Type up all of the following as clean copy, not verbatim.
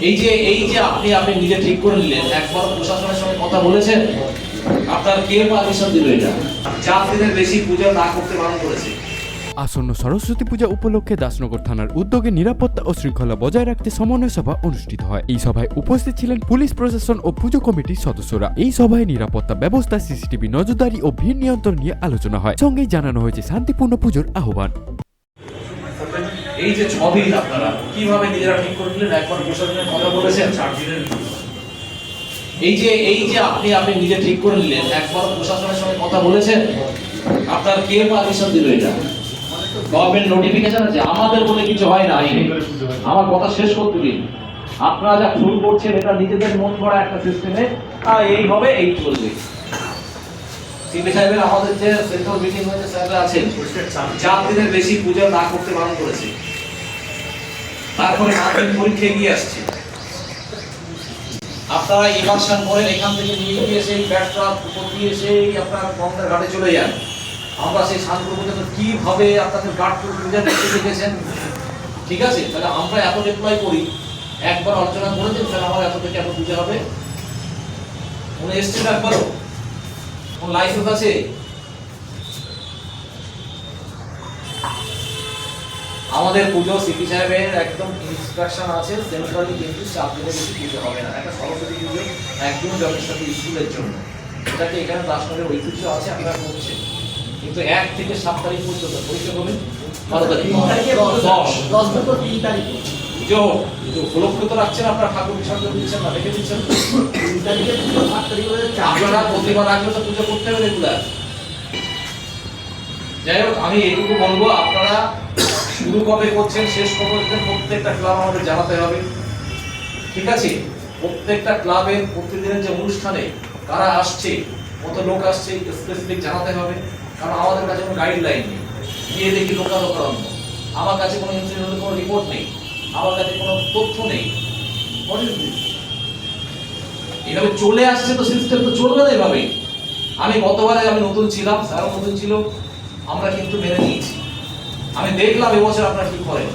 এই যে আপনি নিজে ঠিক করে নিলেন, একবার প্রশাসনের সঙ্গে কথা বলেছেন? আপনার কে পারমিশন দিল এটা? 4 দিনের বেশি পূজা না করতে বারণ করেছে। আসন্ন সরস্বতী পূজা উপলক্ষে দাসনগর থানার উদ্যোগে নিরাপত্তা ও শৃঙ্খলা বজায় রাখতে সমন্বয় সভা অনুষ্ঠিত হয়। এই সভায় উপস্থিত ছিলেন পুলিশ প্রশাসন ও পুজো কমিটির সদস্যরা। এই সভায় নিরাপত্তা ব্যবস্থা, সিসিটিভি নজরদারি ও ভিড় নিয়ন্ত্রণ নিয়ে আলোচনা হয়। সঙ্গেই জানানো হয়েছে শান্তিপূর্ণ পুজোর আহ্বান। এই যে 6 দিন আপনারা কিভাবে নিজেরা ঠিক করে নিলেন? একবার প্রশাসনের কথা বলেছেন 4 দিনের? এই যে আপনি নিজে ঠিক করে নিলেন, একবার প্রশাসনের সঙ্গে কথা বলেছেন? আপনার কে পারমিশন দিল এটা? গভর্নমেন্ট নোটিফিকেশন আছে, আমাদের বলে কিছু হয় না। আমার কথা শেষ করতে দিন। আপনারা যা শুরু করছেন এটা নিজেদের মন গড়া একটা সিস্টেমে এই হবে, এই চলবে। সিপি সাহেবের আমাদের যে সেন্ট্রাল মিটিং হয়েছে, স্যাররা আছেন, 4 দিনের বেশি পূজা না করতে বারণ করেছে। তারপরে মাধ্যমিক পরীক্ষা এগিয়ে আসছে, আপনারা ইমার্শন করেন, এখান থেকে নিয়ে গিয়ে সেই ব্যাটটা উপর দিয়ে সেই আপনার গঙ্গার ঘাটে চলে যান। আমরা সেই শান্তপুর পর্যন্ত কিভাবে আপনাদের গার্ড করে পূজা করতে দেখেছেন? ঠিক আছে, তাহলে আমরা এত ডিপ্লয় করি, একবার অর্চনা করেছেন তাহলে আমার এত থেকে এত পূজা হবে। কোনো এসছেন একবারও? কোন লাইসেন্স আছে? আমাদের পুজো সিপি সাহেবের একদম ইনস্ট্রাকশন আছে, সেন্ট্রালি কিন্তু 4 দিনের বেশি পুজো হবে না। একটা সরস্বতী পুজো একদম যথেষ্ট স্কুলের জন্য, এটাকে এখানে দাসনগরের ঐতিহ্য আছে, আপনারা করছেন। কিন্তু 1 থেকে 7 তারিখ পর্যন্ত পরীক্ষা করবেন। 12 তারিখ 10 3 তারিখ পুজো উপলক্ষ তো রাখছেন, আপনারা ঠাকুর বিসর্জন দিচ্ছেন না, রেখে দিচ্ছেন 3 তারিখে পুজো, 7 তারিখ করে আপনারা প্রতিবার আগে তো পুজো করতে হবে রেগুলার। যাই হোক, আমি এইটুকু বলবো, আপনারা শুরু কবে করছেন, শেষ কবে করছেন, প্রত্যেকটা ক্লাব আমাদের জানাতে হবে। ঠিক আছে, প্রত্যেকটা ক্লাবের প্রতিদিনের যে অনুষ্ঠানে কারা আসছে, কত লোক আসছে, স্পেসিফিক জানাতে হবে। কারণ আমাদের কাছে কোনো গাইডলাইন নেই, গিয়ে দেখি লোকালোকারণ্য, আমার কাছে কোনো ইনসিডেন্টের কোনো রিপোর্ট নেই, আমার কাছে কোনো তথ্য নেই। এভাবে চলে আসছে তো সিস্টেম তো চলবে না এভাবে। আমি গতবারে আমি নতুন ছিলাম, স্যারও নতুন ছিল, আমরা কিন্তু মেনে নিয়েছি। আমি দেখলাম এবছর আপনারা কি করেন।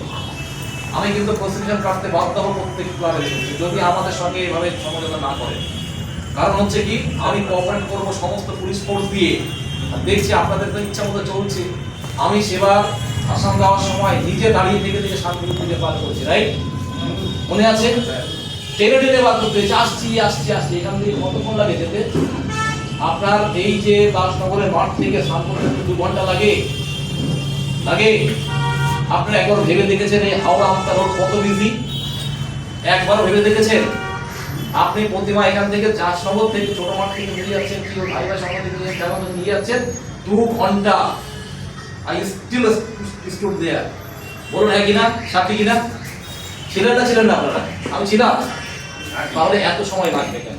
আমি কিন্তু প্রসিকিউশন কাটতে বাধ্য হব প্রত্যেক ক্লাবে যদি আমাদের সঙ্গে এভাবে সমঝোতা না করেন। কারণ হচ্ছে কি, আমি কোঅপারেট করবো সমস্ত পুলিশ ফোর্স দিয়ে, দেখছি আপনাদের তো ইচ্ছা মতো চলছে। আমি সেবার আসাম যাওয়ার সময় নিজে দাঁড়িয়ে থেকে শান্তিপুর থেকে বার করছি, রাইট? মনে আছে? টেনে বার করতে আসছি, এখান থেকে কতক্ষণ লাগে যেতে? আপনার এই যে দাসনগরের মাঠ থেকে শান্তিপুর 2 ঘন্টা লাগে। আপনারা একবার ভেবে দেখেছেন এই হাওড়া আমতা রোড কত বিজি? একবারও ভেবে দেখেছেন? আপনি প্রতিমা এখান থেকে দাসনগর থেকে ছোট মাঠ থেকে নিয়ে যাচ্ছেন, কি ভাই সঙ্গে নিয়ে যাচ্ছেন 2 ঘন্টা। আই স্টিল স্টুড দেয়ার। বলুন হ্যাঁ কিনা, সাথী কিনা? ছিলেন না আপনারা? আমি ছিলাম। তাহলে এত সময় লাগবে কেন?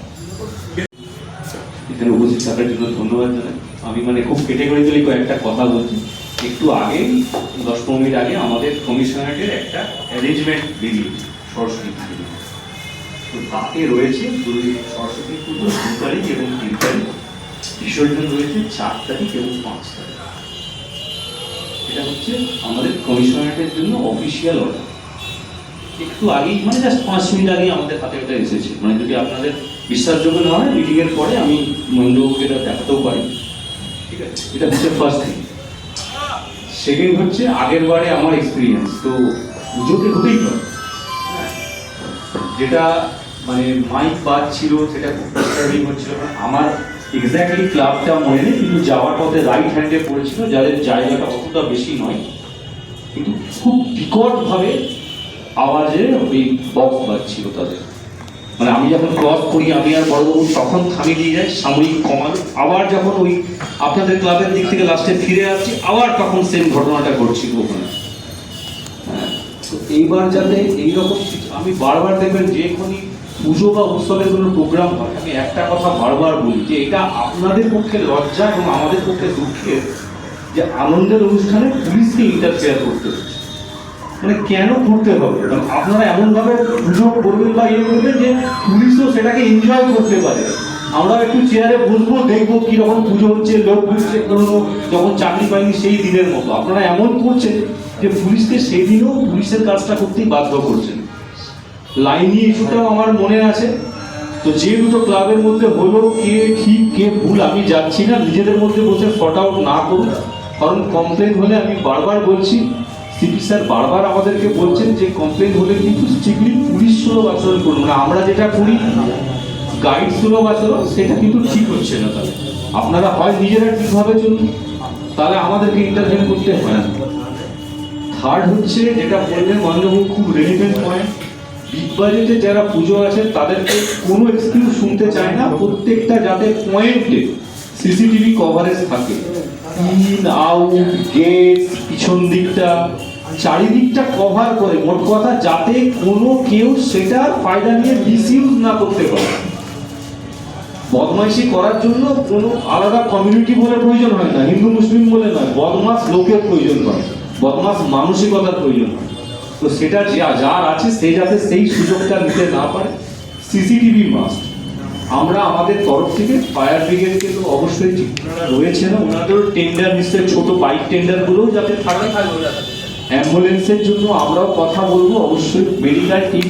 এখানে উপস্থিত থাকার জন্য ধন্যবাদ জানাই। আমি খুব ক্যাটেগরিক্যালি কয়েকটা কথা বলছি। একটু আগে 10-15 মিনিট আগে আমাদের কমিশনারেটের একটা অ্যারেঞ্জমেন্ট বেরিয়েছে সরস্বতী পুজো। তো তাতে রয়েছে সরস্বতী পুজো 2 তারিখ এবং 3 তারিখ, বিসর্জন রয়েছে 4 তারিখ এবং 5 তারিখ। এটা হচ্ছে আমাদের কমিশনারেটের জন্য অফিসিয়াল অর্ডার। একটু আগেই জাস্ট 5 মিনিট আগে আমাদের হাতে এটা এসেছে। যদি আপনাদের বিশ্বাসযোগ্য না হয়, মিটিং এর পরে আমি মহেন্দ্রবাবুকে এটা দেখাতেও পারি। ঠিক আছে, এটা হচ্ছে ফার্স্ট থিং। সেকেন্ড হচ্ছে, আগের বারে আমার এক্সপিরিয়েন্স তো পুজোতে হতেই পারে যেটা মাইক বাদ ছিল, সেটা খুব ডিস্টার্বিং হচ্ছিল। আমার এক্স্যাক্টলি ক্লাবটা মনে নেই, কিন্তু যাওয়ার পথে রাইট হ্যান্ডে পড়েছিল, যাদের জায়গাটা অতটা বেশি নয়, কিন্তু খুব বিকটভাবে আওয়াজে ওই বক্স বাজছিল তাদের। আমি যখন ক্রস করি, আমি আর বড়বাবু তখন থামিয়ে দিয়ে যাই, সাময়িক কমাল। আবার যখন ওই আপনাদের ক্লাবের দিক থেকে লাস্টে ফিরে আসছি, আবার তখন সেম ঘটনাটা ঘটছিল ওখানে। তো এইবার যাতে এইরকম, আমি বারবার দেখবেন যে কোনো পুজো বা উৎসবের কোনো প্রোগ্রাম হয়, আমি একটা কথা বারবার বলি যে এটা আপনাদের পক্ষে লজ্জা এবং আমাদের পক্ষে দুঃখের যে আনন্দের অনুষ্ঠানে পুলিশকে ইন্টারফেয়ার করতে হচ্ছে। কেন করতে হবে? আপনারা এমনভাবে পুজো করবেন বা করবেন যে পুলিশও সেটাকে এনজয় করতে পারে। আমরা একটু চেয়ারে বসবো, দেখবো কিরকম পুজো হচ্ছে, লোক বুঝছে যখন চাকরি পাইনি সেই দিনের মতো। আপনারা এমন করছেন যে পুলিশকে সেই দিনেও পুলিশের কাজটা করতেই বাধ্য করছেন। লাইনি ইস্যুটাও আমার মনে আছে। তো যে দুটো ক্লাবের মধ্যে হলো, কে ঠিক কে ভুল আমি যাচ্ছি না, নিজেদের মধ্যে বসে শর্ট আউট না করুন, কারণ কমপ্লেন হলে আমি বারবার বলছি, সিপি স্যার বারবার আমাদেরকে বলছেন যে কমপ্লেন হলে কিন্তু স্ট্রিক্টলি পুলিশ সুলভ আচরণ করুন না। আমরা যেটা করি গাইড সুলভ আচরণ, সেটা কিন্তু ঠিক হচ্ছে না। তাহলে আপনারা হয় নিজেরা ঠিকভাবে চলুন, তাহলে আমাদেরকে ইন্টারভিউ করতে হয় না। থার্ড হচ্ছে যেটা বললেন মাননীয় খুব রেলিভেন্ট পয়েন্ট, বিগ বাজেটে যারা পুজো আছে তাদেরকে কোনো এক্সকিউজ শুনতে চায় না, প্রত্যেকটা যাতে পয়েন্টে সিসিটিভি কভারেজ থাকে, ইন আউট গেট, পিছন দিকটা, চারিদিকটা কভার করে, মোট কথা যাতে কোনো কেউ সেটার ফায়দা নিয়ে মিসইউজ না করতে পারে। বদমাইশি করার জন্য কোনো আলাদা কমিউনিটি বলে প্রয়োজন হয় না, হিন্দু মুসলিম বলে নয়, বদমাস লোকের প্রয়োজন হয়, বদমাস মানসিকতার প্রয়োজন হয়। তো সেটা যার আছে সে যাতে সেই সুযোগটা নিতে না পারে, সিসিটিভি মাস্ট। আমরা আমাদের তরফ থেকে ফায়ার ব্রিগেডকে তো অবশ্যই ঠিক রয়েছে না, ওনাদেরও টেন্ডার নিশ্চয়ই ছোট বাইক টেন্ডারগুলোও যাতে থাকে। অ্যাম্বুলেন্সের জন্য আমরাও কথা বলবো অবশ্যই। মেডিকেল টিম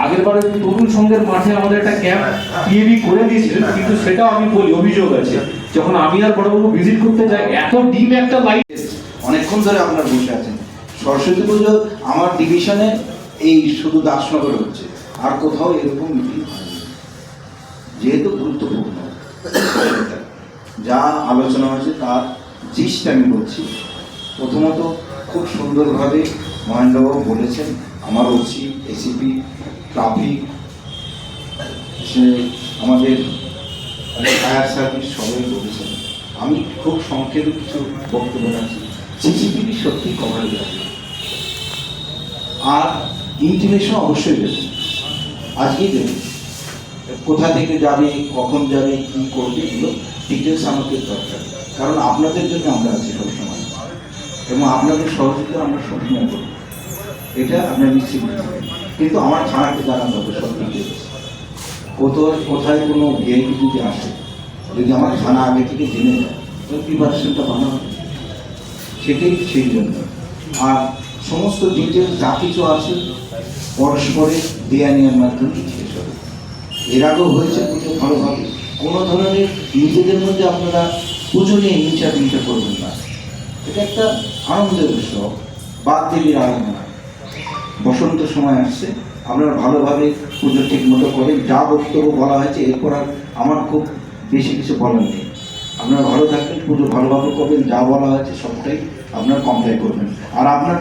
আগের বারে তরুণ সংঘের মাঠে আমাদের একটা ক্যাম্প টিএবি করে দিয়েছিলেন, কিন্তু সেটাও আমি বলি অভিযোগ আছে, যখন আমি আর বড়বাবু ভিজিট করতে যাই এত ডিম একটা লাইট। অনেকক্ষণ ধরে আপনারা বসে আছেন। সরস্বতী পুজো আমার ডিভিশনে এই শুধু দাসনগরে হচ্ছে, আর কোথাও এরকম মিটিং হয়নি। যেহেতু গুরুত্বপূর্ণ যা আলোচনা হয়েছে তার জিস্ট আমি বলছি। প্রথমত খুব সুন্দরভাবে মহেন্দ্রবাবু বলেছেন, আমার ওসি, এসিপি, ট্রাফিক, সে আমাদের ফায়ার সার্ভিস সবাই বলেছেন। আমি খুব সংক্ষেপে কিছু বক্তব্য রাখছি। সিসিটিভি সত্যি কভার যাবে, আর ইন্টিমেশন অবশ্যই দেবে, আজকেই দেবে। কোথা থেকে যাবে, কখন যাবে, কী করবে, এগুলো ডিটেলস আমাদের দরকার, কারণ আপনাদের জন্য আমরা আছি সবসময়, এবং আপনাদের সহযোগিতা আমরা সবসময় করি, এটা আপনারা নিশ্চিত থাকবেন। কিন্তু আমার থানাকে জানাতে হবে সব ডিটেলস। কোথায় কোনো ভিআইপি যদি আসে, যদি আমার থানা আগে থেকে জেনে যায়, তাহলে প্রিপারেশনটা ভালো হবে, সেটাই সেই জন্য। আর সমস্ত ডিটেলস যা কিছু আছে পরস্পরে দেয়া নেওয়ার মাধ্যমে শেষ হবে। এর আগেও হয়েছে পুজো ভালোভাবে, কোনো ধরনের নিজেদের মধ্যে আপনারা পুজো নিয়ে হিংসা করবেন না। এটা একটা আনন্দের উৎসব, বাগদেবীর আরাধনা। বসন্ত সময় আসছে, আপনারা ভালোভাবে পুজো ঠিক মতো করেন। যা বক্তব্য বলা হয়েছে এরপর আর আমার খুব বেশি কিছু বলার নেই। আপনারা ভালো থাকবেন, পুজো ভালোভাবে করবেন, যা বলা হয়েছে সবটাই আপনারা কমপ্লাই করবেন। আর আপনার